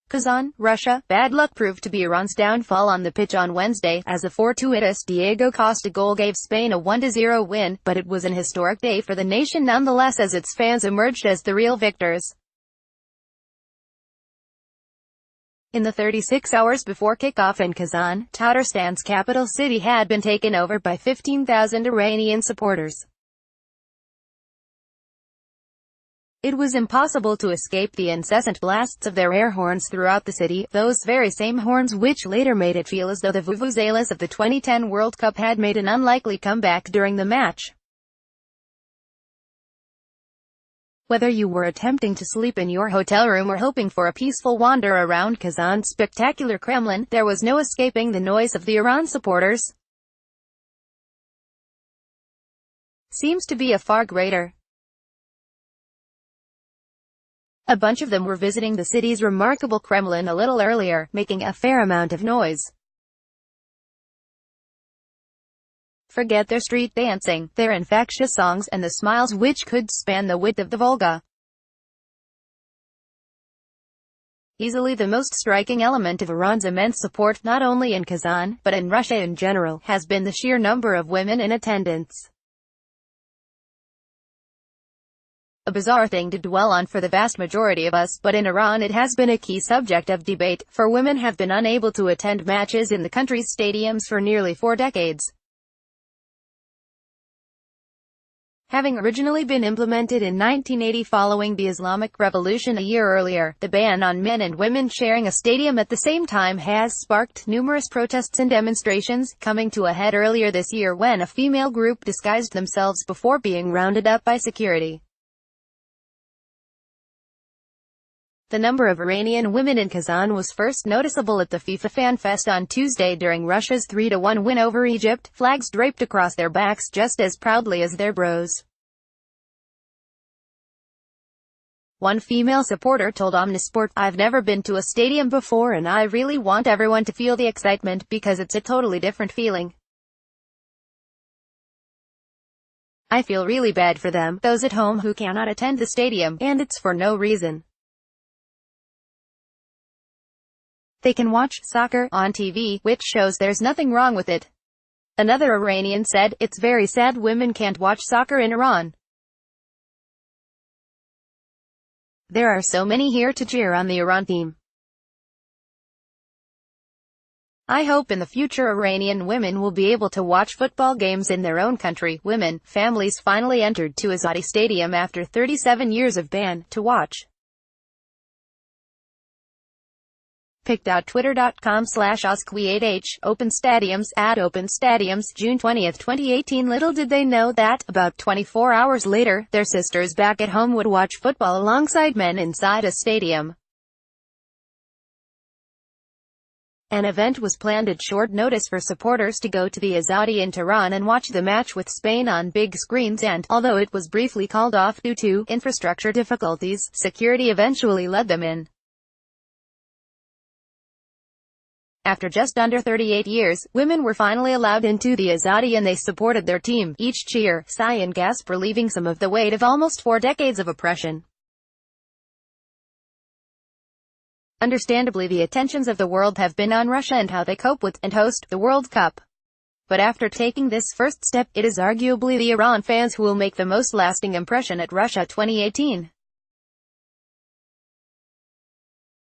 Kazan, Russia. Bad luck proved to be Iran's downfall on the pitch on Wednesday, as a fortuitous Diego Costa goal gave Spain a 1-0 win, but it was an historic day for the nation nonetheless, as its fans emerged as the real victors. In the 36 hours before kickoff in Kazan, Tatarstan's capital city had been taken over by 15,000 Iranian supporters. It was impossible to escape the incessant blasts of their air horns throughout the city, those very same horns which later made it feel as though the vuvuzelas of the 2010 World Cup had made an unlikely comeback during the match. Whether you were attempting to sleep in your hotel room or hoping for a peaceful wander around Kazan's spectacular Kremlin, there was no escaping the noise of the Iran supporters. Seems to be a far greater. A bunch of them were visiting the city's remarkable Kremlin a little earlier, making a fair amount of noise. Forget their street dancing, their infectious songs, and the smiles which could span the width of the Volga. Easily the most striking element of Iran's immense support, not only in Kazan, but in Russia in general, has been the sheer number of women in attendance. A bizarre thing to dwell on for the vast majority of us, but in Iran it has been a key subject of debate, for women have been unable to attend matches in the country's stadiums for nearly 4 decades. Having originally been implemented in 1980 following the Islamic Revolution a year earlier, the ban on men and women sharing a stadium at the same time has sparked numerous protests and demonstrations, coming to a head earlier this year when a female group disguised themselves before being rounded up by security. The number of Iranian women in Kazan was first noticeable at the FIFA Fan Fest on Tuesday during Russia's 3-1 win over Egypt, flags draped across their backs just as proudly as their bros. One female supporter told Omnisport, "I've never been to a stadium before and I really want everyone to feel the excitement because it's a totally different feeling. I feel really bad for them, those at home who cannot attend the stadium, and it's for no reason. They can watch soccer on TV, which shows there's nothing wrong with it." Another Iranian said, "It's very sad women can't watch soccer in Iran. There are so many here to cheer on the Iran team. I hope in the future Iranian women will be able to watch football games in their own country." Women, families finally entered to Azadi Stadium after 37 years of ban, to watch. Picked out twitter.com/osquih, Open Stadiums, @Open Stadiums, June 20, 2018. Little did they know that, about 24 hours later, their sisters back at home would watch football alongside men inside a stadium. An event was planned at short notice for supporters to go to the Azadi in Tehran and watch the match with Spain on big screens and, although it was briefly called off due to infrastructure difficulties, security eventually let them in. After just under 38 years, women were finally allowed into the Azadi and they supported their team, each cheer, sigh and gasp relieving some of the weight of almost 4 decades of oppression. Understandably, the attentions of the world have been on Russia and how they cope with and host the World Cup. But after taking this first step, it is arguably the Iran fans who will make the most lasting impression at Russia 2018.